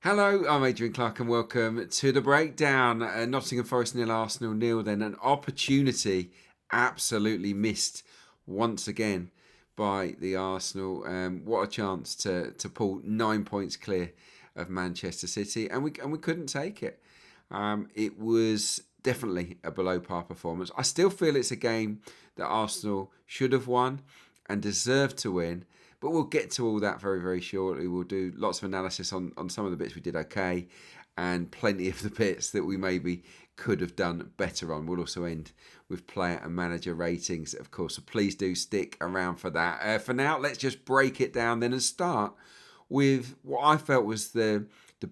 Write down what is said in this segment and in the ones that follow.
Hello, I'm Adrian Clarke and welcome to the breakdown. Nottingham Forest 0, Arsenal 0. Then an opportunity absolutely missed once again by the Arsenal. What a chance to pull 9 points clear of Manchester City, and we couldn't take it. It was definitely a below par performance. I still feel it's a game that Arsenal should have won and deserved to win. But we'll get to all that very, very shortly. We'll do lots of analysis on some of the bits we did okay and plenty of the bits that we maybe could have done better on. We'll also end with player and manager ratings, of course. So please do stick around for that. For now, let's just break it down then and start with what I felt was the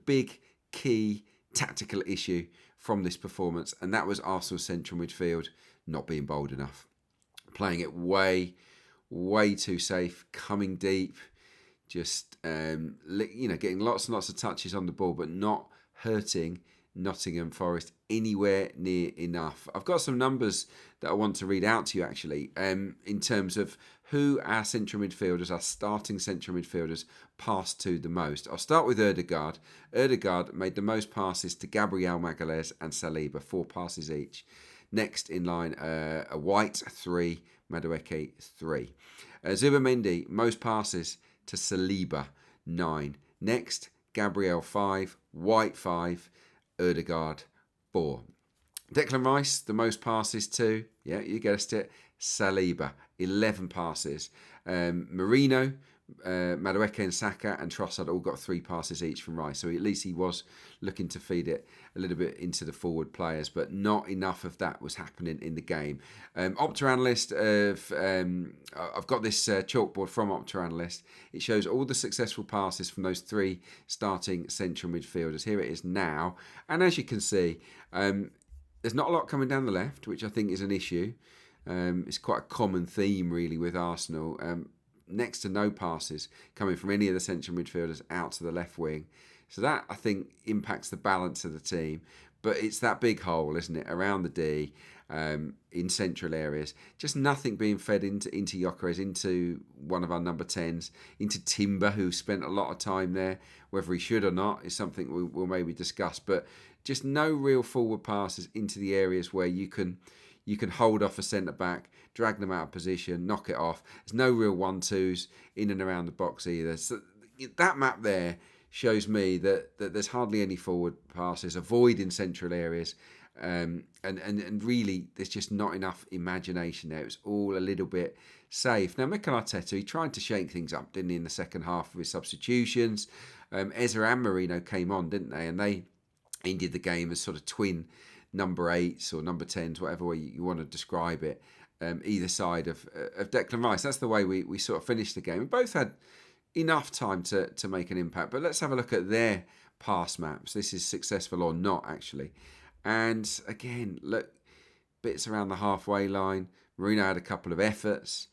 big key tactical issue from this performance, and that was Arsenal's central midfield not being bold enough. Playing it way too safe, coming deep, just getting lots and lots of touches on the ball, but not hurting Nottingham Forest anywhere near enough. I've got some numbers that I want to read out to you actually, in terms of who our central midfielders, our starting central midfielders, passed to the most. I'll start with Ødegaard. Ødegaard made the most passes to Gabriel Magalhaes and Saliba, 4 passes each. Next in line, a White 3, Madueke 3. Zubimendi, most passes to Saliba, 9. Next, Gabriel 5, White 5, Ødegaard 4. Declan Rice, the most passes to, yeah, you guessed it, Saliba, 11 passes. Marino, Madueke and Saka and Trossard all got 3 passes each from Rice. So at least he was looking to feed it a little bit into the forward players, but not enough of that was happening in the game. Opta Analyst, I've got this chalkboard from Opta Analyst. It shows all the successful passes from those 3 starting central midfielders. Here it is now. And as you can see, there's not a lot coming down the left, which I think is an issue. It's quite a common theme, really, with Arsenal. Next to no passes coming from any of the central midfielders out to the left wing. So that, I think, impacts the balance of the team. But it's that big hole, isn't it, around the D, in central areas. Just nothing being fed into Gyökeres, into one of our number 10s, into Timber, who spent a lot of time there. Whether he should or not is something we'll maybe discuss. But just no real forward passes into the areas where you can hold off a centre-back, drag them out of position, knock it off. There's no real 1-2s in and around the box either. So that map there shows me that there's hardly any forward passes, avoiding central areas, and really there's just not enough imagination there. It's all a little bit safe. Now, Mikel Arteta, he tried to shake things up, didn't he, in the second half with substitutions. Ezra and Marino came on, didn't they? And they ended the game as sort of twin number 8s or number 10s, whatever way you want to describe it, either side of Declan Rice. That's the way we sort of finished the game. We both had enough time to make an impact. But let's have a look at their pass maps. This is successful or not, actually. And again, look, bits around the halfway line. Marino had a couple of efforts.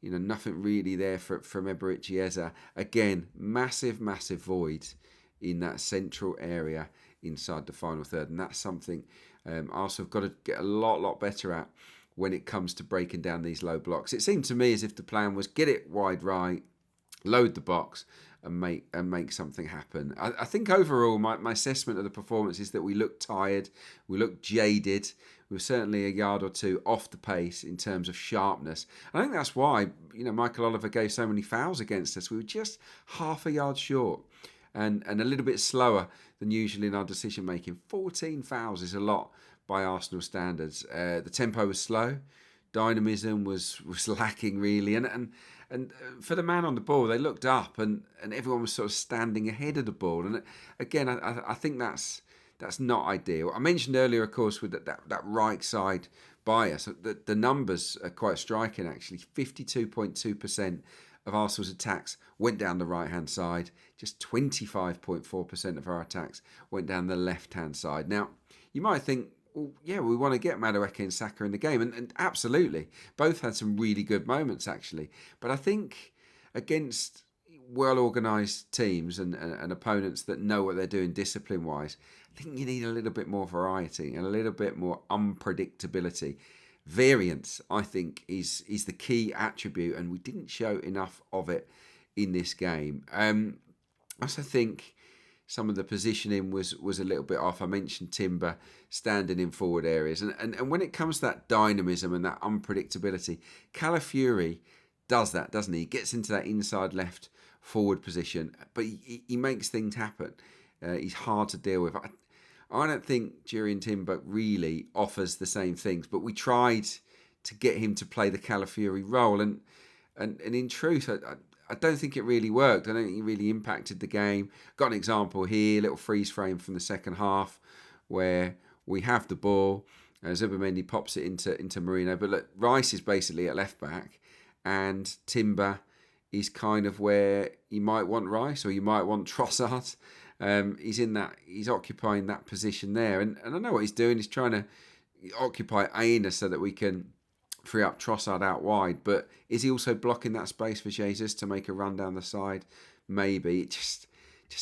Nothing really there from Eberechi Eze. Again, massive void in that central area inside the final third. And that's something Arsenal have got to get a lot better at when it comes to breaking down these low blocks. It seemed to me as if the plan was get it wide right, load the box, and make something happen. I think overall, my assessment of the performance is that we looked tired, we looked jaded. We were certainly a yard or two off the pace in terms of sharpness. I think that's why Michael Oliver gave so many fouls against us. We were just half a yard short. And a little bit slower than usual in our decision making. 14 fouls is a lot by Arsenal standards. The tempo was slow, dynamism was lacking really, and for the man on the ball, they looked up and everyone was sort of standing ahead of the ball. And again, I think that's not ideal. I mentioned earlier, of course, with that right side bias, the numbers are quite striking actually. 52.2% of Arsenal's attacks went down the right-hand side. Just 25.4% of our attacks went down the left-hand side. Now, you might think, well, yeah, we want to get Madueke and Saka in the game. And absolutely. Both had some really good moments, actually. But I think against well-organised teams and opponents that know what they're doing discipline-wise, I think you need a little bit more variety and a little bit more unpredictability. Variance, I think, is the key attribute, and we didn't show enough of it in this game. I also think some of the positioning was a little bit off. I mentioned Timber standing in forward areas. And when it comes to that dynamism and that unpredictability, Calafiori does that, doesn't he? He gets into that inside left forward position, but he makes things happen. He's hard to deal with. I don't think Jurrien Timber really offers the same things, but we tried to get him to play the Calafiori role. And in truth, I don't think it really worked. I don't think he really impacted the game. Got an example here, little freeze frame from the second half where we have the ball. Zubimendi pops it into Merino. But look, Rice is basically at left back and Timber is kind of where you might want Rice or you might want Trossard. He's occupying that position there. And I know what he's doing. He's trying to occupy Aina so that we can free up Trossard out wide, but is he also blocking that space for Jesus to make a run down the side? Maybe. It just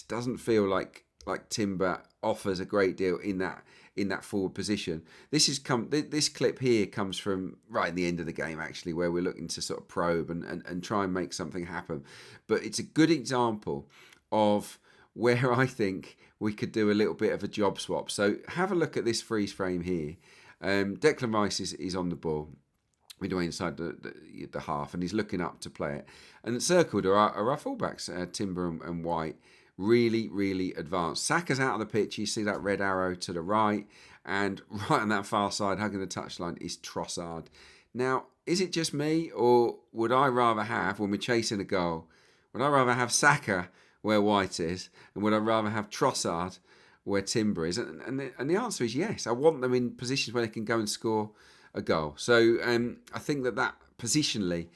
doesn't feel like Timber offers a great deal in that forward position. This clip here comes from right at the end of the game, actually, where we're looking to sort of probe and try and make something happen. But it's a good example of where I think we could do a little bit of a job swap. So have a look at this freeze frame here. Declan Rice is on the ball midway inside the half, and he's looking up to play it. And circled are our fullbacks, Timber and White, really, really advanced. Saka's out of the pitch. You see that red arrow to the right, and right on that far side, hugging the touchline, is Trossard. Now, is it just me, or would I rather have, when we're chasing a goal, would I rather have Saka where White is, and would I rather have Trossard where Timber is? And the answer is yes. I want them in positions where they can go and score a goal. So I think that positionally,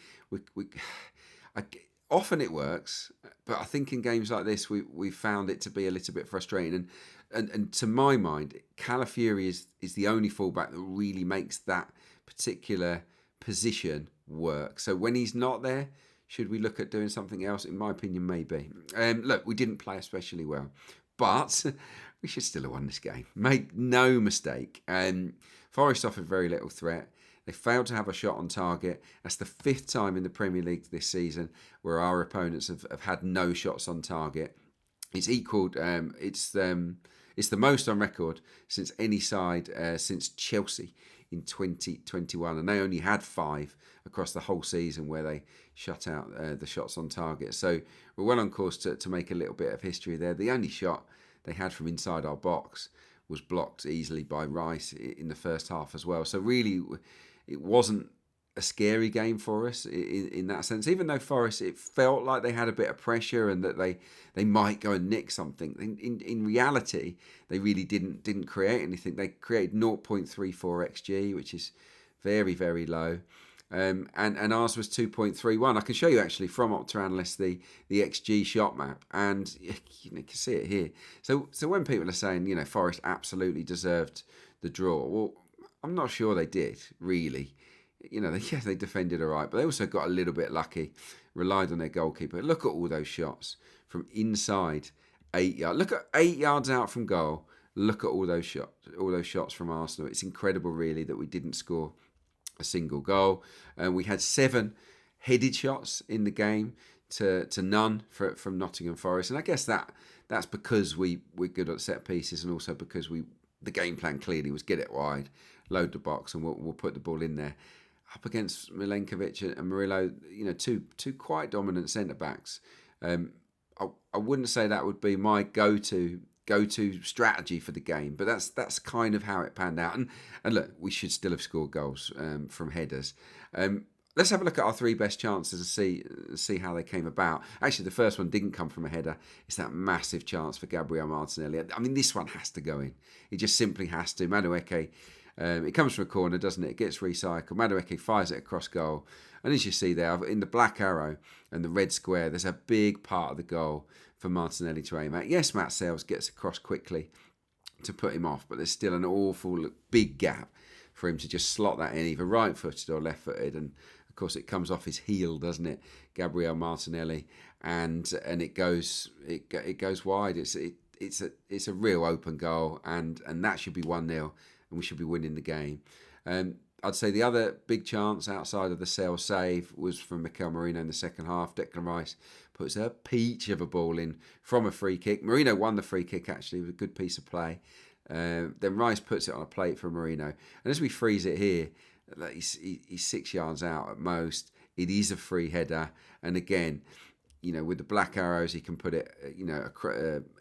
often it works, but I think in games like this, we found it to be a little bit frustrating. And to my mind, Calafiori is the only fullback that really makes that particular position work. So when he's not there, should we look at doing something else? In my opinion, maybe. Look, we didn't play especially well, but we should still have won this game. Make no mistake. Forest offered very little threat. They failed to have a shot on target. That's the 5th time in the Premier League this season where our opponents have had no shots on target. It's equalled. It's the most on record since any side since Chelsea in 2021, and they only had 5 across the whole season where they shut out the shots on target. So we're well on course to make a little bit of history there. The only shot they had from inside our box was blocked easily by Rice in the first half as well. So really, it wasn't a scary game for us in that sense. Even though Forest, it felt like they had a bit of pressure and that they might go and nick something. In reality, they really didn't create anything. They created 0.34 XG, which is very, very low. And ours was 2.31. I can show you actually from Opta Analysts the XG shot map, and you can see it here. So when people are saying Forest absolutely deserved the draw, well, I'm not sure they did really. They defended all right, but they also got a little bit lucky, relied on their goalkeeper. Look at all those shots from inside 8 yards. Look at 8 yards out from goal. Look at all those shots from Arsenal. It's incredible, really, that we didn't score a single goal. And we had 7 headed shots in the game to none from Nottingham Forest. And I guess that's because we're good at set pieces, and also because the game plan clearly was get it wide, load the box, and we'll put the ball in there. Up against Milenkovic and Murillo, two quite dominant centre backs. I wouldn't say that would be my go-to strategy for the game, but that's kind of how it panned out. And look, we should still have scored goals from headers. Let's have a look at our 3 best chances and see how they came about. Actually, the first one didn't come from a header. It's that massive chance for Gabriel Martinelli. I mean, this one has to go in. It just simply has to. Madueke, it comes from a corner, doesn't it? It gets recycled. Madueke fires it across goal. And as you see there, in the black arrow and the red square, there's a big part of the goal for Martinelli to aim at. Yes, Matt Sales gets across quickly to put him off, but there's still an awful big gap for him to just slot that in, either right-footed or left-footed. And of course, it comes off his heel, doesn't it, Gabriel Martinelli, and it goes wide. It's a real open goal, and that should be 1-0, and we should be winning the game. I'd say the other big chance outside of the Sale save was from Mikel Merino in the second half. Declan Rice puts a peach of a ball in from a free kick. Merino won the free kick, actually, with a good piece of play. Then Rice puts it on a plate for Merino. And as we freeze it here, he's 6 yards out at most. It is a free header. And again, with the black arrows, he can put it,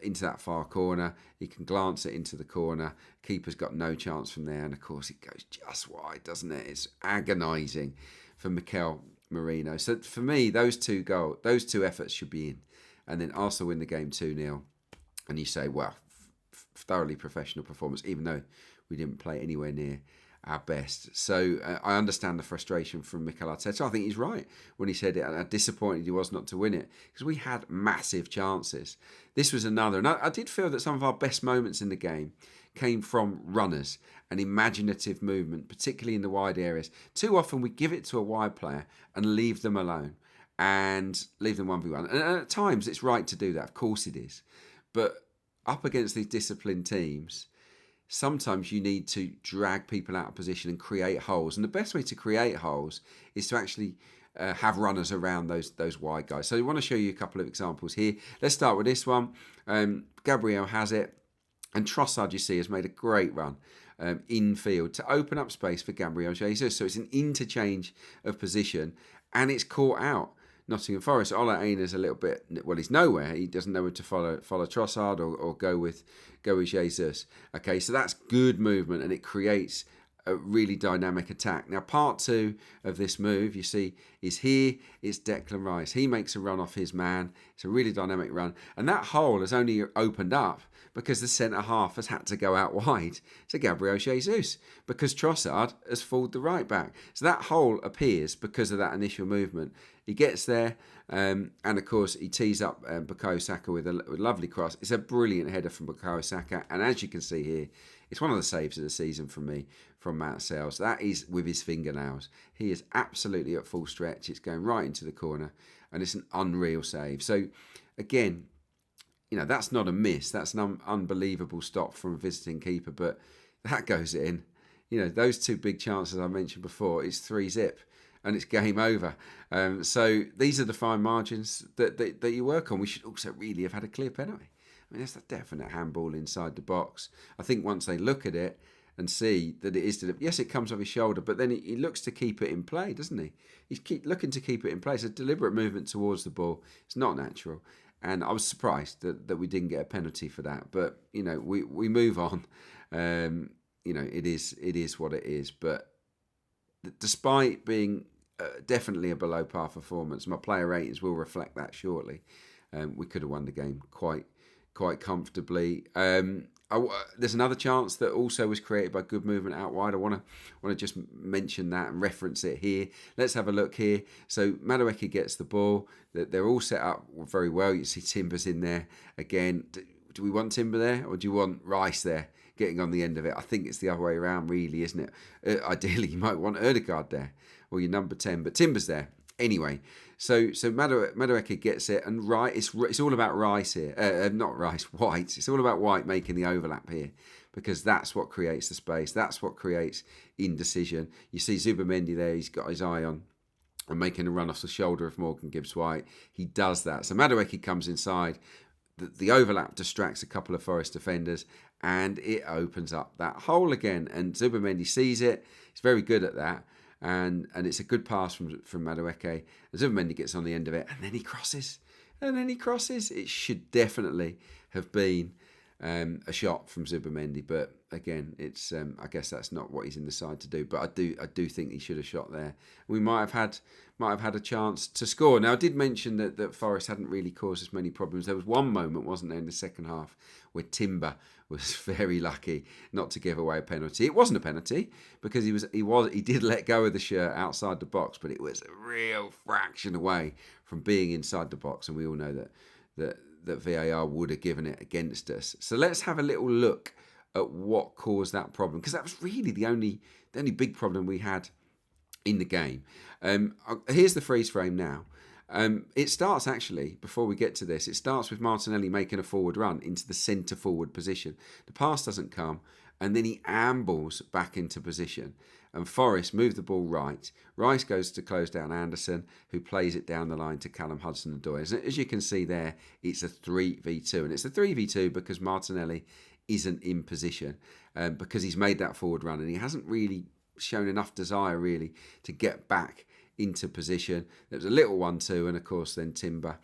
into that far corner. He can glance it into the corner. Keeper's got no chance from there. And of course, it goes just wide, doesn't it? It's agonising for Mikel Merino. So for me, those two efforts should be in. And then Arsenal win the game 2-0. And you say, well, thoroughly professional performance, even though we didn't play anywhere near our best. So I understand the frustration from Mikel Arteta. I think he's right when he said it, and how disappointed he was not to win it, because we had massive chances. This was another, and I did feel that some of our best moments in the game came from runners and imaginative movement, particularly in the wide areas. Too often we give it to a wide player and leave them alone and leave them 1v1. And at times it's right to do that, of course it is. But up against these disciplined teams, sometimes you need to drag people out of position and create holes. And the best way to create holes is to actually have runners around those wide guys. So I want to show you a couple of examples here. Let's start with this one. Gabriel has it. And Trossard, you see, has made a great run infield to open up space for Gabriel Jesus. So it's an interchange of position, and it's caught out. Nottingham Forest, Ola Aina's a little bit, well, he's nowhere. He doesn't know where to follow Trossard or go with Jesus. Okay, so that's good movement, and it creates a really dynamic attack. Now, part two of this move, you see, is here. It's Declan Rice. He makes a run off his man. It's a really dynamic run. And that hole has only opened up because the centre-half has had to go out wide to Gabriel Jesus, because Trossard has fooled the right-back. So that hole appears because of that initial movement. He gets there, and of course, he tees up Bukayo Saka with a lovely cross. It's a brilliant header from Bukayo Saka, and as you can see here, it's one of the saves of the season from me, from Matt Sales. That is with his fingernails. He is absolutely at full stretch. It's going right into the corner, and it's an unreal save. So, again, that's not a miss. That's an unbelievable stop from a visiting keeper, but that goes in. Those two big chances I mentioned before, it's 3-zip, and it's game over. So these are the fine margins that you work on. We should also really have had a clear penalty. I mean, that's a definite handball inside the box. I think once they look at it and see that it is, yes, it comes off his shoulder, but then he looks to keep it in play, doesn't he? He's looking to keep it in play. It's a deliberate movement towards the ball. It's not natural. And I was surprised that we didn't get a penalty for that. But, we move on. It is what it is. But despite being definitely a below par performance, my player ratings will reflect that shortly. We could have won the game quite comfortably. There's another chance that also was created by good movement out wide. I want to just mention that and reference it here. Let's have a look here. So Madueke gets the ball. They're all set up very well. You see Timber's in there again. Do we want Timber there, or do you want Rice there getting on the end of it? I think it's the other way around, really, isn't it? Ideally, you might want Ødegaard there, or your number 10, but Timber's there. Anyway, so Madueke gets it, and it's all about Rice here. Not Rice, White. It's all about White making the overlap here, because that's what creates the space. That's what creates indecision. You see Zubimendi there. He's got his eye on making a run off the shoulder of Morgan Gibbs-White. He does that. So Madueke comes inside. The overlap distracts a couple of Forest defenders, and it opens up that hole again. And Zubimendi sees it. He's very good at that. And it's a good pass from Madueke. And Zubimendi gets on the end of it, and then he crosses. It should definitely have been a shot from Zubimendi, but again, it's I guess that's not what he's in the side to do. But I do think he should have shot there. We might have had a chance to score. Now, I did mention that Forest hadn't really caused as many problems. There was one moment, wasn't there, in the second half where Timber was very lucky not to give away a penalty. It wasn't a penalty because he did let go of the shirt outside the box, but it was a real fraction away from being inside the box, and we all know that VAR would have given it against us. So let's have a little look at what caused that problem, because that was really the only big problem we had in the game. Here's the freeze frame now. It starts, actually, before we get to this, it starts with Martinelli making a forward run into the centre-forward position. The pass doesn't come, and then he ambles back into position. and Forest move the ball right. Rice goes to close down Anderson, who plays it down the line to Callum Hudson-Odoi. As you can see there, it's a 3v2, and it's a 3v2 because Martinelli isn't in position, because he's made that forward run and he hasn't really shown enough desire really to get back into position. There was a little 1-2, and of course then Timber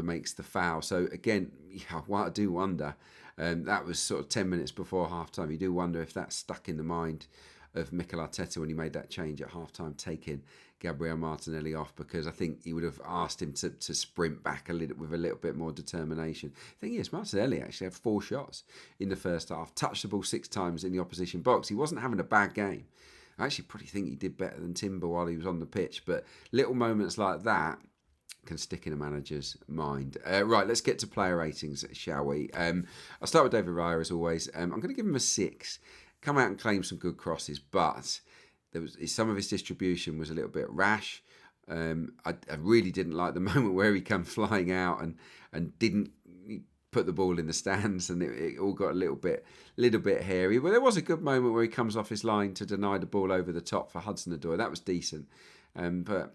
makes the foul. So again, I do wonder, that was sort of 10 minutes before half-time. You do wonder if that stuck in the mind of Mikel Arteta when he made that change at half-time, taking Gabriel Martinelli off, because I think he would have asked him to sprint back with a little bit more determination. The thing is, Martinelli actually had 4 shots in the first half, touched the ball 6 times in the opposition box. He wasn't having a bad game. I actually probably think he did better than Timber while he was on the pitch, but little moments like that can stick in a manager's mind. Right, let's get to player ratings, shall we? I'll start with David Raya as always. I'm going to give him a 6. Come out and claim some good crosses, but some of his distribution was a little bit rash. I really didn't like the moment where he came flying out and didn't put the ball in the stands, and it all got a little bit hairy. Well, there was a good moment where he comes off his line to deny the ball over the top for Hudson-Odoi. That was decent, but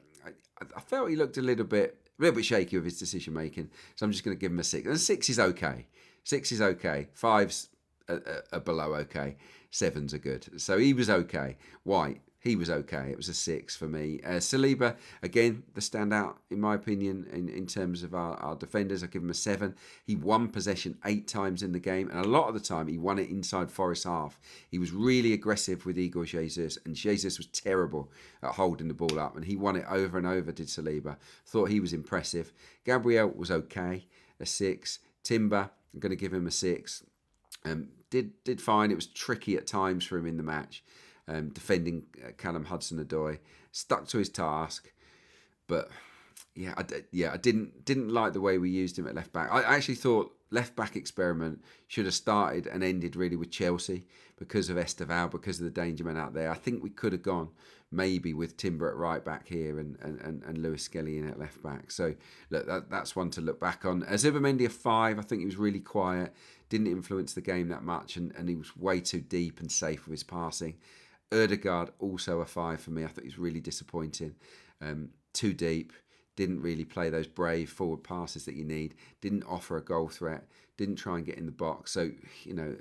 I felt he looked a little bit shaky with his decision making. So I'm just going to give him a 6. And 6 is okay. 6 is okay. 5's are below okay. 7's are good. So he was okay. White, he was okay. It was a 6 for me. Saliba, again, the standout, in my opinion, in terms of our defenders. I give him a 7. He won possession 8 times in the game, and a lot of the time he won it inside Forest half. He was really aggressive with Igor Jesus, and Jesus was terrible at holding the ball up, and he won it over and over, did Saliba. Thought he was impressive. Gabriel was okay, a 6. Timber, I'm going to give him a 6. Did fine. It was tricky at times for him in the match. Defending Callum Hudson-Odoi, stuck to his task, but I didn't like the way we used him at left back. I actually thought left back experiment should have started and ended really with Chelsea because of Esteval, because of the danger men out there. I think we could have gone maybe with Timber at right back here and Lewis Skelly in at left back. So look, that's one to look back on. Zubimendi a 5. I think he was really quiet, didn't influence the game that much, and he was way too deep and safe with his passing. Ødegaard, also a 5 for me. I thought he was really disappointing. Too deep, didn't really play those brave forward passes that you need, didn't offer a goal threat, didn't try and get in the box. So, it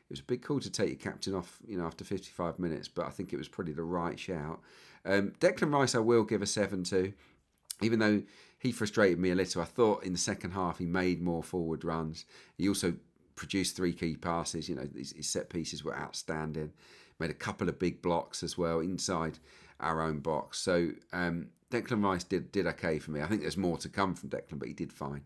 was a big call to take your captain off, after 55 minutes, but I think it was probably the right shout. Declan Rice I will give a 7 to, even though he frustrated me a little. I thought in the second half he made more forward runs. He also produced 3 key passes. His set pieces were outstanding. Made a couple of big blocks as well inside our own box. So Declan Rice did okay for me. I think there's more to come from Declan, but he did fine.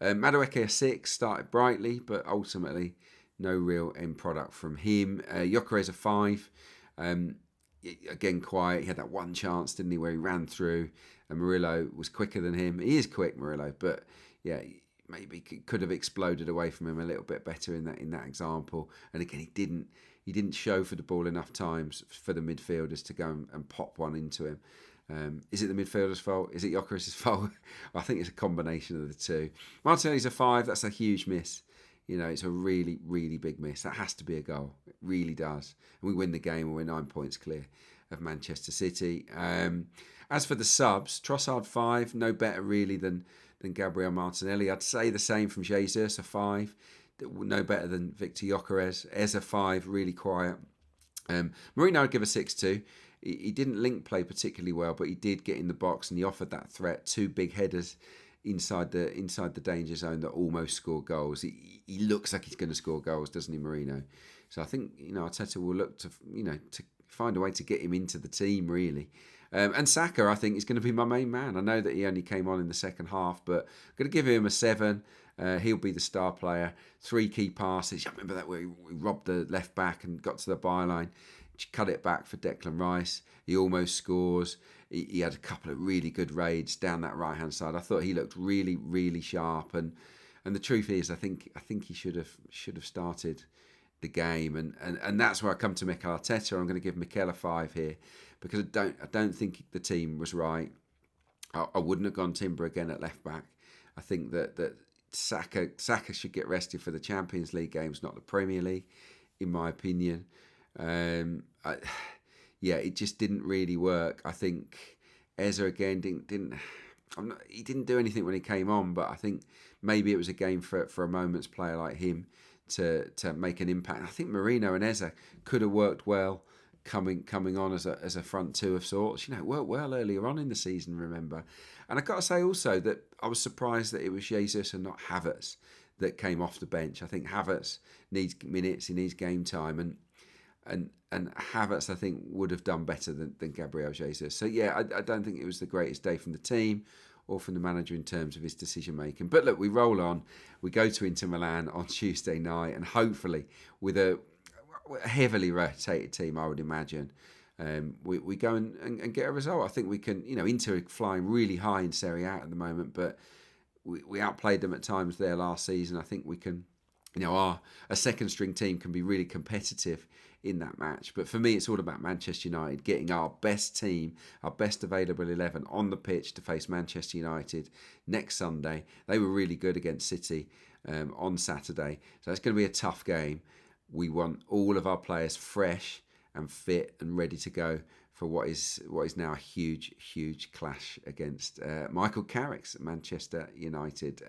Madueke a 6, started brightly, but ultimately no real end product from him. Gyökeres a 5. Again, quiet. He had that one chance, didn't he, where he ran through, and Murillo was quicker than him. He is quick, Murillo, but yeah, maybe could have exploded away from him a little bit better in that example. And again, he didn't show for the ball enough times for the midfielders to go and pop one into him. Is it the midfielder's fault? Is it Gyökeres' fault? I think it's a combination of the two. Martinelli's a 5. That's a huge miss. It's a really, really big miss. That has to be a goal. It really does. And we win the game, and we're 9 points clear of Manchester City. As for the subs, Trossard 5, no better really than Gabriel Martinelli. I'd say the same from Jesus, a 5. No better than Victor Gyökeres. Ez a 5, really quiet. Mourinho I'd give a 6 to. He didn't link play particularly well, but he did get in the box and he offered that threat. 2 big headers inside the danger zone that almost scored goals. He looks like he's going to score goals, doesn't he, Mourinho? So I think Arteta will look to find a way to get him into the team really. And Saka, I think, is going to be my main man. I know that he only came on in the second half, but I'm going to give him a 7. He'll be the star player. 3 key passes. I remember that where he robbed the left back and got to the byline. Cut it back for Declan Rice. He almost scores. He had a couple of really good raids down that right hand side. I thought he looked really, really sharp. And the truth is, I think he should have started the game. And that's where I come to Mikel Arteta. I'm going to give Mikel a 5 here because I don't think the team was right. I wouldn't have gone Timber again at left back. I think that Saka should get rested for the Champions League games, not the Premier League, in my opinion. yeah, it just didn't really work. I think Eza again didn't. He didn't do anything when he came on, but I think maybe it was a game for a moment's player like him to make an impact. I think Marino and Eza could have worked well coming on as a front two of sorts. You know, worked well earlier on in the season, remember. And I got to say also that I was surprised that it was Jesus and not Havertz that came off the bench. I think Havertz needs minutes, he needs game time, and Havertz I think would have done better than Gabriel Jesus. So yeah, I don't think it was the greatest day from the team or from the manager in terms of his decision making. But look, we roll on. We go to Inter Milan on Tuesday night, and hopefully with a heavily rotated team, I would imagine. We go and get a result. I think we can, Inter are flying really high in Serie A at the moment, but we outplayed them at times there last season. I think we can, a second string team can be really competitive in that match. But for me, it's all about Manchester United getting our best team, our best available 11 on the pitch to face Manchester United next Sunday. They were really good against City on Saturday. So it's going to be a tough game. We want all of our players fresh and fit and ready to go for what is now a huge clash against Michael Carrick's Manchester United.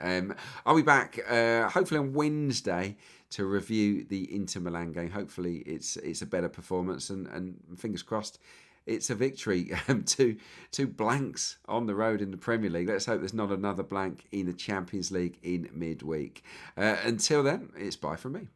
I'll be back hopefully on Wednesday to review the Inter Milan game. Hopefully it's a better performance and fingers crossed it's a victory. Two blanks on the road in the Premier League. Let's hope there's not another blank in the Champions League in midweek. Until then, it's bye from me.